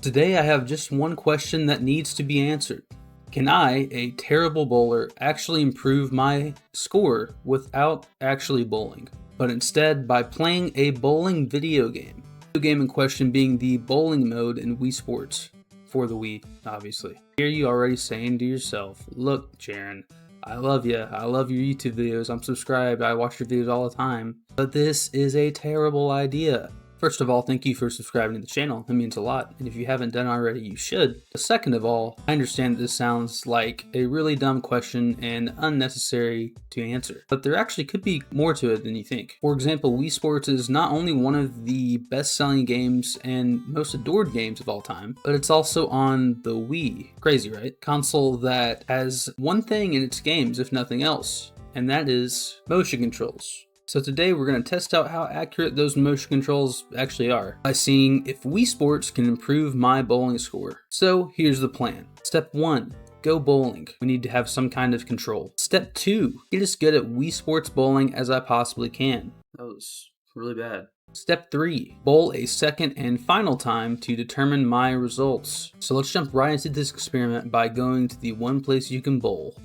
Today I have just one question that needs to be answered. Can I, a terrible bowler, actually improve my score without actually bowling, but instead by playing a bowling video game? The video game in question being the bowling mode in Wii Sports, for the Wii, obviously. Hear you already saying to yourself, look, Jaren, I love you, I love your YouTube videos, I'm subscribed, I watch your videos all the time, but this is a terrible idea. First of all, thank you for subscribing to the channel, it means a lot, and if you haven't done already, you should. Second of all, I understand that this sounds like a really dumb question and unnecessary to answer, but there actually could be more to it than you think. For example, Wii Sports is not only one of the best-selling games and most adored games of all time, but it's also on the Wii. Crazy, right? Console that has one thing in its games, if nothing else, and that is motion controls. So today we're going to test out how accurate those motion controls actually are by seeing if Wii Sports can improve my bowling score. So here's the plan. Step 1, go bowling. We need to have some kind of control. Step 2, get as good at Wii Sports bowling as I possibly can. That was really bad. Step 3, bowl a second and final time to determine my results. So let's jump right into this experiment by going to the one place you can bowl.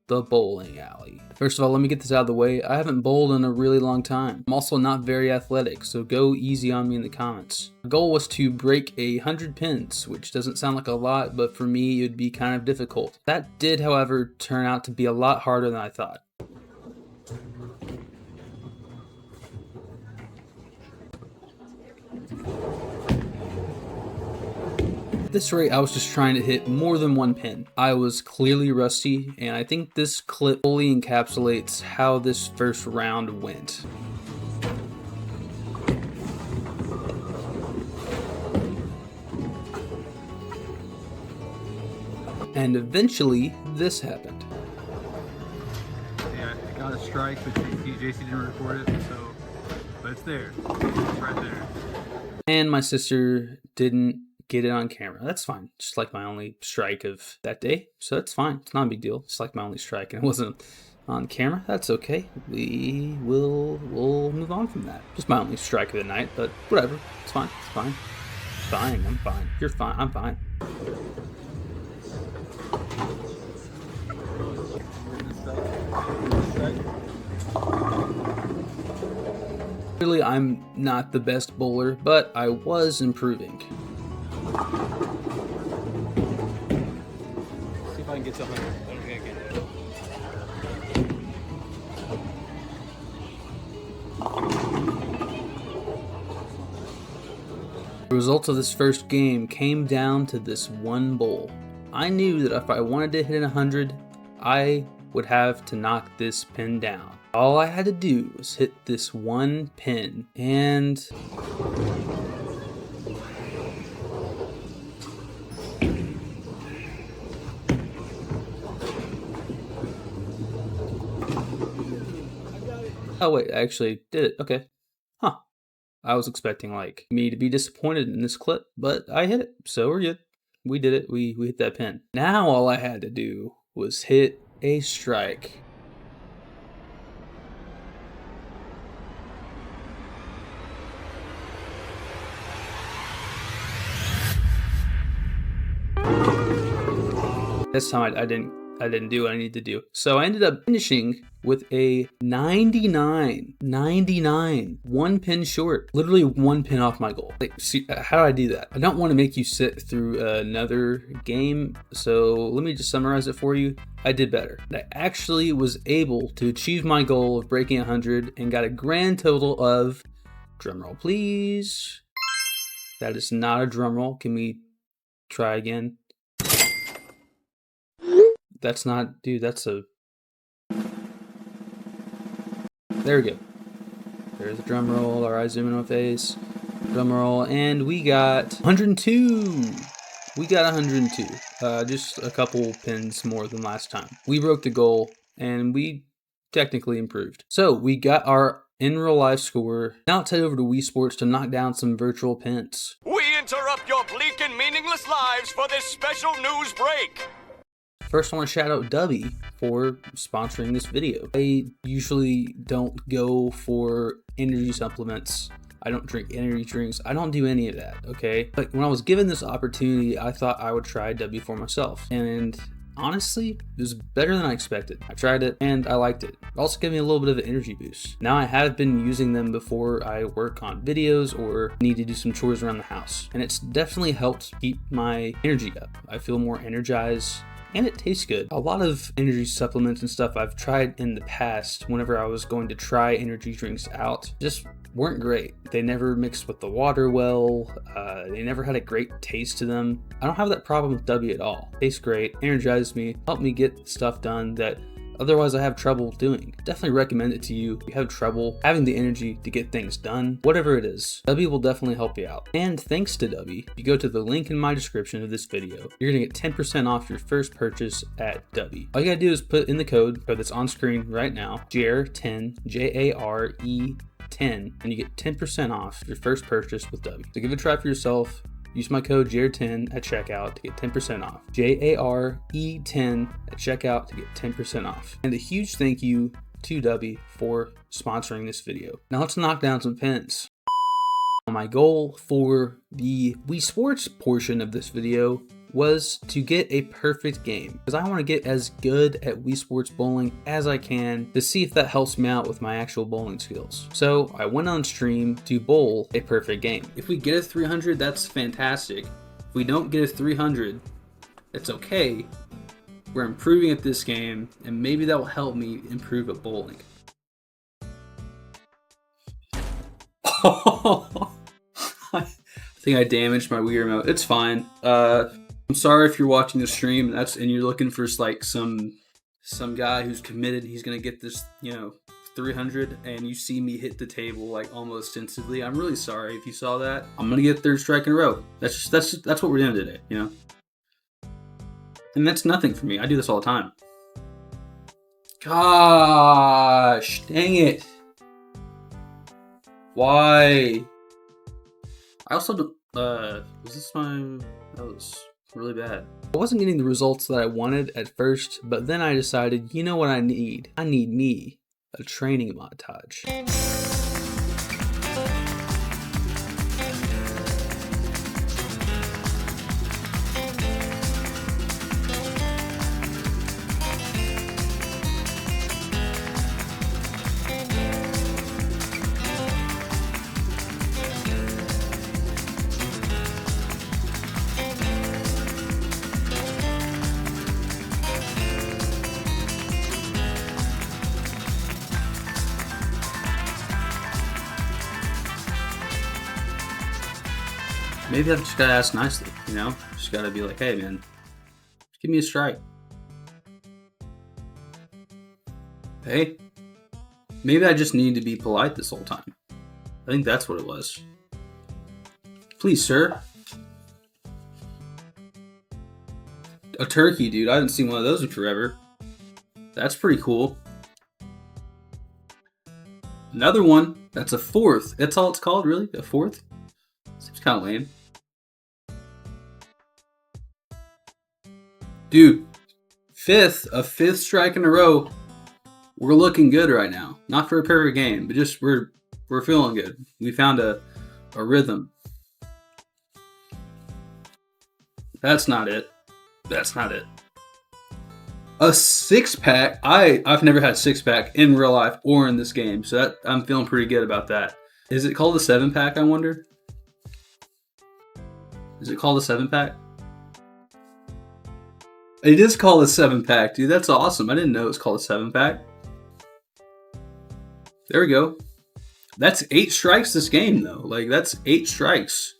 The bowling alley. First of all, let me get this out of the way. I haven't bowled in a really long time. I'm also not very athletic, so go easy on me in the comments. My goal was to break 100 pins, which doesn't sound like a lot, but for me it would be kind of difficult. That did, however, turn out to be a lot harder than I thought. At this rate, I was just trying to hit more than one pin. I was clearly rusty, and I think this clip fully encapsulates how this first round went. And eventually, this happened. Yeah, I got a strike, but JC didn't record it, but it's there. It's right there. And my sister didn't get it on camera. That's fine. Just like my only strike of that day. So that's fine. It's not a big deal. It's like my only strike and it wasn't on camera. That's okay. We'll move on from that. Just my only strike of the night, but whatever. It's fine. It's fine. It's fine. I'm fine. You're fine. I'm fine. Clearly, I'm not the best bowler, but I was improving. See if I can get to 100. I don't think I can. The results of this first game came down to this one bowl. I knew that if I wanted to hit 100, I would have to knock this pin down. All I had to do was hit this one pin, and oh wait, I actually did it. Okay. Huh. I was expecting like me to be disappointed in this clip, but I hit it. So we're good. We did it. We hit that pin. Now all I had to do was hit a strike. This time I didn't do what I needed to do. So I ended up finishing with a 99, one pin short, literally one pin off my goal. Like, see, how do I do that? I don't want to make you sit through another game, so let me just summarize it for you. I did better. I actually was able to achieve my goal of breaking 100 and got a grand total of, drumroll please. That is not a drumroll. Can we try again? That's not, dude, that's a... There we go. There's a drum roll. Alright, zoom in on my face. Drum roll, and we got 102. We got 102. Just a couple pins more than last time. We broke the goal, and we technically improved. So, we got our in real life score. Now let's head over to Wii Sports to knock down some virtual pins. We interrupt your bleak and meaningless lives for this special news break. First, I want to shout out Dubby for sponsoring this video. I usually don't go for energy supplements. I don't drink energy drinks. I don't do any of that, okay? But when I was given this opportunity, I thought I would try W for myself. And honestly, it was better than I expected. I tried it and I liked it. It also gave me a little bit of an energy boost. Now I have been using them before I work on videos or need to do some chores around the house. And it's definitely helped keep my energy up. I feel more energized and it tastes good. A lot of energy supplements and stuff I've tried in the past whenever I was going to try energy drinks out just weren't great. They never mixed with the water well. They never had a great taste to them. I don't have that problem with W at all. Tastes great, energizes me, helped me get stuff done that otherwise I have trouble doing. Definitely recommend it to you if you have trouble having the energy to get things done. Whatever it is, W will definitely help you out. And thanks to W, if you go to the link in my description of this video, you're gonna get 10% off your first purchase at W. All you gotta do is put in the code that's on screen right now, JARE10, JARE10, and you get 10% off your first purchase with W. So give it a try for yourself. Use my code JARE10 at checkout to get 10% off. JARE10 at checkout to get 10% off. And a huge thank you to W for sponsoring this video. Now let's knock down some pins. My goal for the Wii Sports portion of this video was to get a perfect game, because I want to get as good at Wii Sports bowling as I can to see if that helps me out with my actual bowling skills. So I went on stream to bowl a perfect game. If we get a 300, that's fantastic. If we don't get a 300, it's okay. We're improving at this game, and maybe that will help me improve at bowling. I think I damaged my Wii remote. It's fine. I'm sorry if you're watching the stream and you're looking for like some guy who's committed. He's gonna get this, 300, and you see me hit the table like almost instantly. I'm really sorry if you saw that. I'm gonna get third strike in a row. That's what we're doing today, And that's nothing for me. I do this all the time. Gosh, dang it! Why? I also don't. Was this my? That was really bad. I wasn't getting the results that I wanted at first, but then I decided, you know what I need? I need me a training montage. Maybe I've just gotta ask nicely, Just gotta be like, hey man, just give me a strike. Hey, maybe I just need to be polite this whole time. I think that's what it was. Please, sir. A turkey, dude. I haven't seen one of those in forever. That's pretty cool. Another one. That's a fourth. That's all it's called, really? A fourth? Seems kind of lame. Dude, a fifth strike in a row. We're looking good right now. Not for a perfect game, but just we're feeling good. We found a rhythm. That's not it. That's not it. A 6-pack. I've never had 6-pack in real life or in this game, so I'm feeling pretty good about that. Is it called a 7-pack, I wonder? Is it called a 7-pack? It is called a 7-pack, dude. That's awesome. I didn't know it was called a 7-pack. There we go. That's 8 strikes this game, though. Like, that's 8 strikes.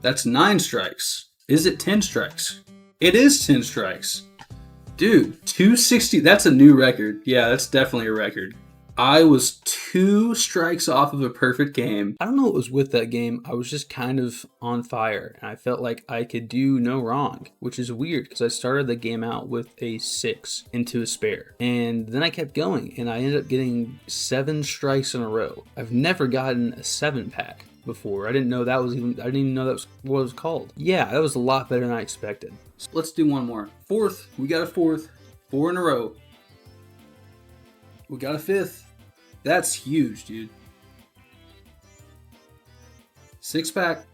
That's 9 strikes. Is it 10 strikes? It is 10 strikes. Dude, 260. That's a new record. Yeah, that's definitely a record. I was 2 strikes off of a perfect game. I don't know what was with that game. I was just kind of on fire, and I felt like I could do no wrong, which is weird because I started the game out with a 6 into a spare. And then I kept going, and I ended up getting 7 strikes in a row. I've never gotten a 7-pack before. I didn't even know that was what it was called. Yeah, that was a lot better than I expected. So let's do one more. 4th. We got a 4th. 4 in a row. We got a 5th. That's huge, dude. 6-pack.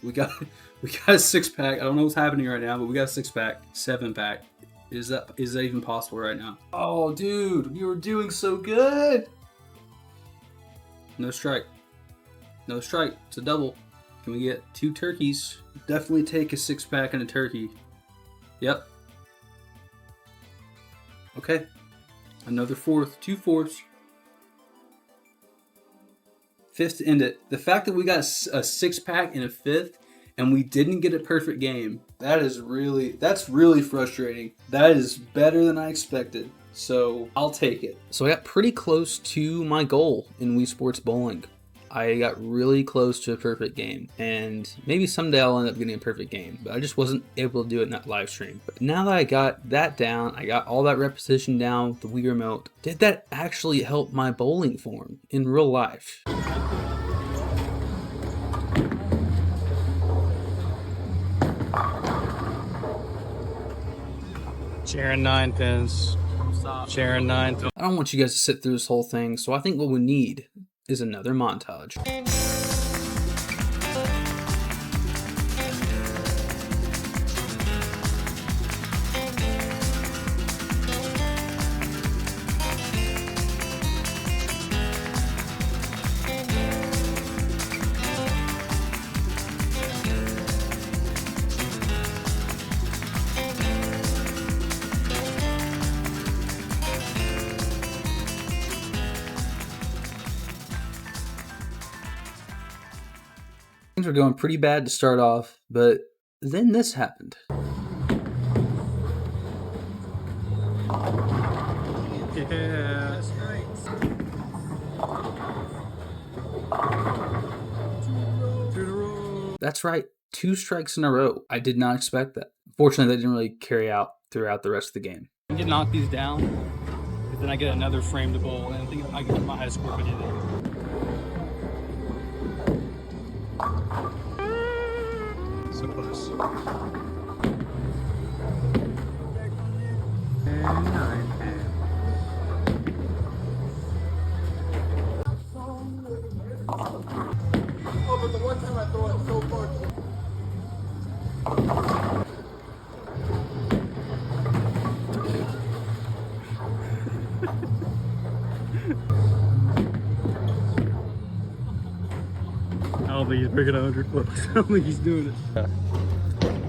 We got a 6-pack. I don't know what's happening right now, but we got a 6-pack, 7-pack. Is that even possible right now? Oh, dude, we were doing so good. No strike. No strike. It's a double. Can we get 2 turkeys? Definitely take a 6-pack and a turkey. Yep. Okay. Another 4th. 2 4s. 5th to end it. The fact that we got a 6-pack and a 5th and we didn't get a perfect game, that's really frustrating. That is better than I expected. So I'll take it. So I got pretty close to my goal in Wii Sports Bowling. I got really close to a perfect game, and maybe someday I'll end up getting a perfect game, but I just wasn't able to do it in that live stream. But now that I got that down, I got all that repetition down with the Wii Remote, did that actually help my bowling form in real life? Sharing 9 pins. Stop. Sharing 9 pins. I don't want you guys to sit through this whole thing, so I think what we need is another montage. Things were going pretty bad to start off, but then this happened. Yeah. That's right, 2 strikes in a row. I did not expect that. Fortunately, that didn't really carry out throughout the rest of the game. I can knock these down, but then I get another frame to bowl, and I think I can get my high score if I do that. So close. And 9 pin. Oh, but the one time I throw it so far. I don't think he's bringing 100 close. I don't think he's doing it.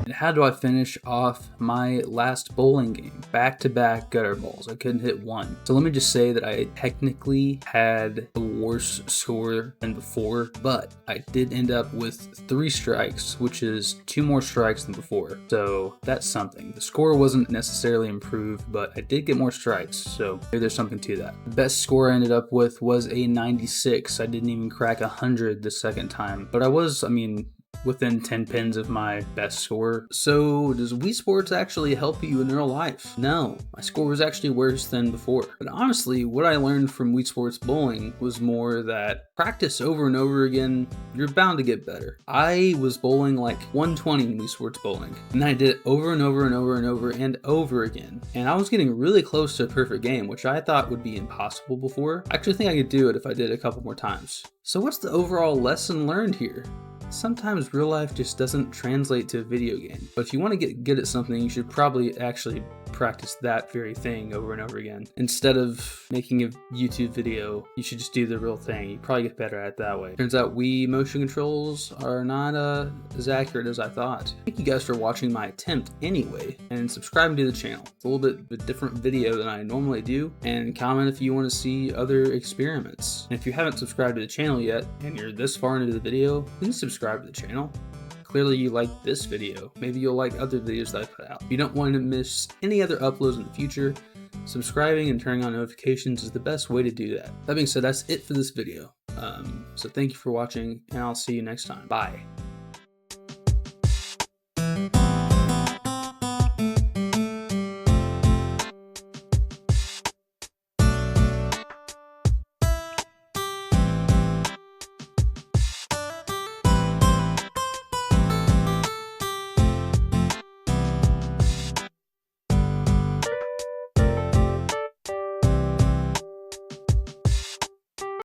And how do I finish off my last bowling game? Back-to-back gutter balls. I couldn't hit one. So let me just say that I technically had a worse score than before, but I did end up with 3 strikes, which is 2 more strikes than before. So that's something. The score wasn't necessarily improved, but I did get more strikes, so maybe there's something to that. The best score I ended up with was a 96. I didn't even crack 100 the second time, but I was, within 10 pins of my best score. So does Wii Sports actually help you in real life? No, my score was actually worse than before. But honestly, what I learned from Wii Sports Bowling was more that practice over and over again, you're bound to get better. I was bowling like 120 in Wii Sports Bowling, and then I did it over and over and over and over and over again. And I was getting really close to a perfect game, which I thought would be impossible before. I actually think I could do it if I did it a couple more times. So what's the overall lesson learned here? Sometimes real life just doesn't translate to a video game. But if you want to get good at something, you should probably actually practice that very thing over and over again. Instead of making a YouTube video, you should just do the real thing. You probably get better at it that way. Turns out Wii motion controls are not as accurate as I thought. Thank you guys for watching my attempt anyway, and subscribing to the channel. It's a little bit of a different video than I normally do, and comment if you want to see other experiments. And if you haven't subscribed to the channel yet, and you're this far into the video, please subscribe to the channel. Clearly you like this video. Maybe you'll like other videos that I put out. If you don't want to miss any other uploads in the future, subscribing and turning on notifications is the best way to do that. That being said, that's it for this video. So thank you for watching, and I'll see you next time. Bye.